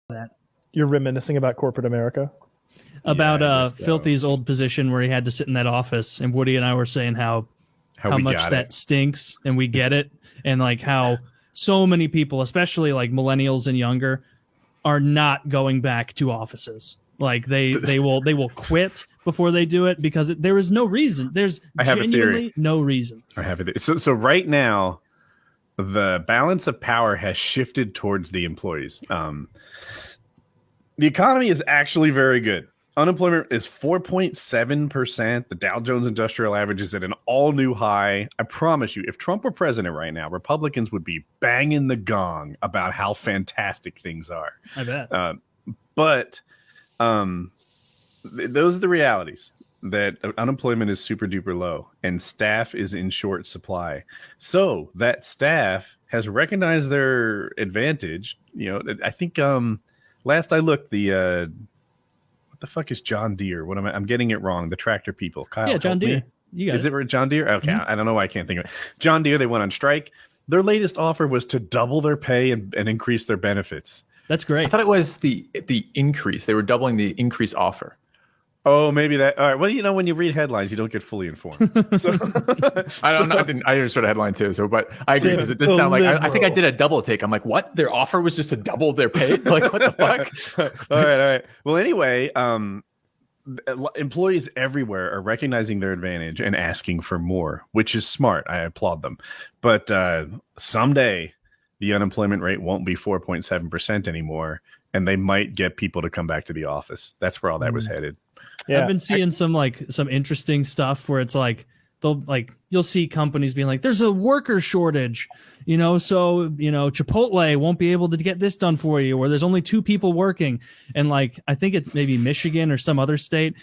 that. You're reminiscing about corporate America? About Filthy's old position where he had to sit in that office, and Woody and I were saying how much that stinks, and we get it, and like how so many people, especially like millennials and younger, are not going back to offices. Like they will quit before they do it because there is no reason. There's genuinely no reason. I have it. So right now, the balance of power has shifted towards the employees. The economy is actually very good. Unemployment is 4.7%. The Dow Jones Industrial Average is at an all-new high. I promise you, if Trump were president right now, Republicans would be banging the gong about how fantastic things are. I bet. But those are the realities, that unemployment is super duper low and staff is in short supply. So that staff has recognized their advantage. You know, I think last I looked, what the fuck is John Deere? I'm getting it wrong. The tractor people. Kyle, John Deere. Is it John Deere? Okay, I don't know why I can't think of it. John Deere, they went on strike. Their latest offer was to double their pay and increase their benefits. That's great. I thought it was the increase. They were doubling the increase offer. Oh, maybe that. All right. Well, you know, when you read headlines, you don't get fully informed. So, I just read a headline too. So, but I agree because it did sound like I think I did a double take. I'm like, what? Their offer was just to double their pay? Like, what the fuck? All right. Well, anyway, employees everywhere are recognizing their advantage and asking for more, which is smart. I applaud them. But someday, the unemployment rate won't be 4.7% anymore, and they might get people to come back to the office. That's where all that was headed. Yeah. I've been seeing some interesting stuff where it's like you'll see companies being like, there's a worker shortage, so Chipotle won't be able to get this done for you, or there's only 2 people working. And like, I think it's maybe Michigan or some other state.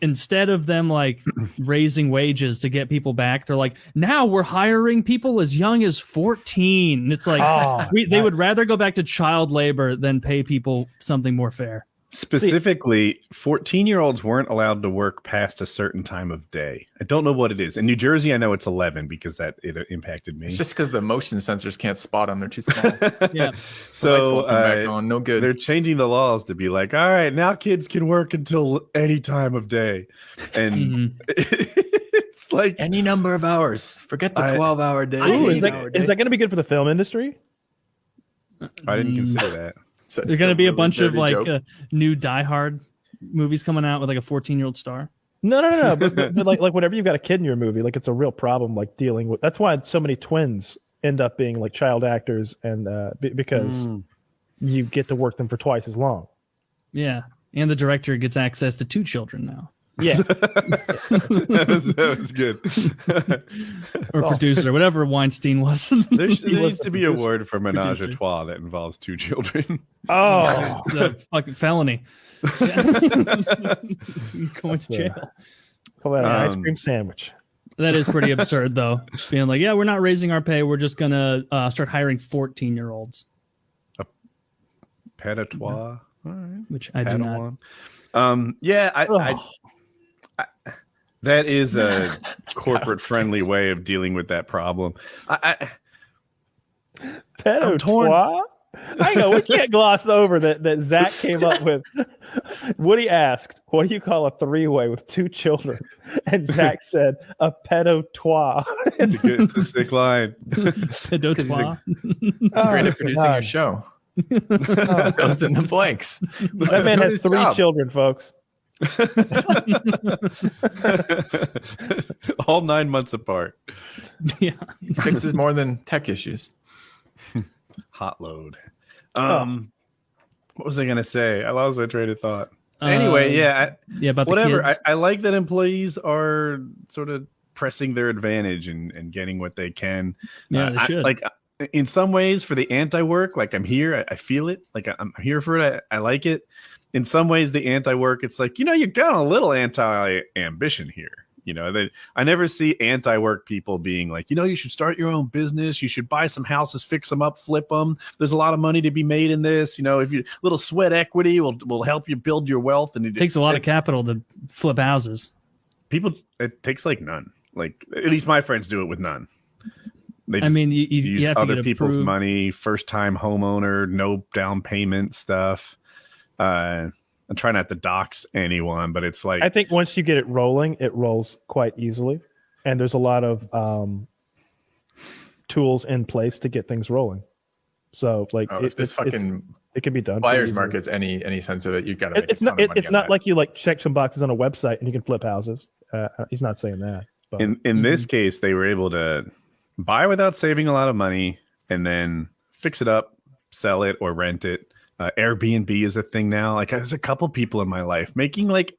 Instead of them like raising wages to get people back, they're like, now we're hiring people as young as 14. And it's like, they would rather go back to child labor than pay people something more fair. Specifically, 14-year-olds weren't allowed to work past a certain time of day. I don't know what it is. In New Jersey, I know it's 11 because it impacted me. It's just because the motion sensors can't spot them. They're too small. Yeah. So no good. They're changing the laws to be like, all right, now kids can work until any time of day. And it's like any number of hours. Forget the 12-hour day. Ooh, is that going to be good for the film industry? I didn't consider that. So there's going to be a bunch of new Die Hard movies coming out with like a 14-year-old star. No. But like whenever you've got a kid in your movie, like it's a real problem. Like dealing with. That's why so many twins end up being like child actors, and because you get to work them for twice as long. Yeah, and the director gets access to 2 children now. Yeah, that was good. Or producer, whatever Weinstein was. There needs to be a word for menage a trois that involves 2 children. Oh, it's a fucking felony. Going to jail. Call that an ice cream sandwich. That is pretty absurd, though. Just being like, yeah, we're not raising our pay. We're just gonna start hiring 14-year-olds. A pet a trois, all right. Which I do not. That is a corporate-friendly way of dealing with that problem. Pet a trois? I know we can't gloss over that Zach came up with. Woody asked, "What do you call a 3-way with 2 children?" And Zach said, "A pedo-trois." It's a sick line. Pedo-trois. It's great at producing your show. Goes in the blanks. That man has 3 children, folks. All 9 months apart. Yeah, fixes more than tech issues. Hot load. What was I gonna say? I lost my train of thought. Anyway, about whatever. The kids. I like that employees are sort of pressing their advantage and getting what they can. Yeah, they should. In some ways, for the anti-work, like I'm here, I feel it. Like I'm here for it. I like it. In some ways, the anti-work, it's like, you got a little anti-ambition here. I never see anti-work people being like, you should start your own business. You should buy some houses, fix them up, flip them. There's a lot of money to be made in this. If you little sweat equity will help you build your wealth. And it takes a lot of capital to flip houses. It takes like none. Like at least my friends do it with none. You use have to other get people's approved. money, first time homeowner, no down payment stuff. I'm trying not to dox anyone, but it's like I think once you get it rolling, it rolls quite easily, and there's a lot of tools in place to get things rolling. So like if this fucking it can be done. buyer's market's any sense of it, you got to. It's not like you like check some boxes on a website and you can flip houses. He's not saying that. But. In this case, they were able to buy without saving a lot of money and then fix it up, sell it, or rent it. Airbnb is a thing now. Like there's a couple people in my life making like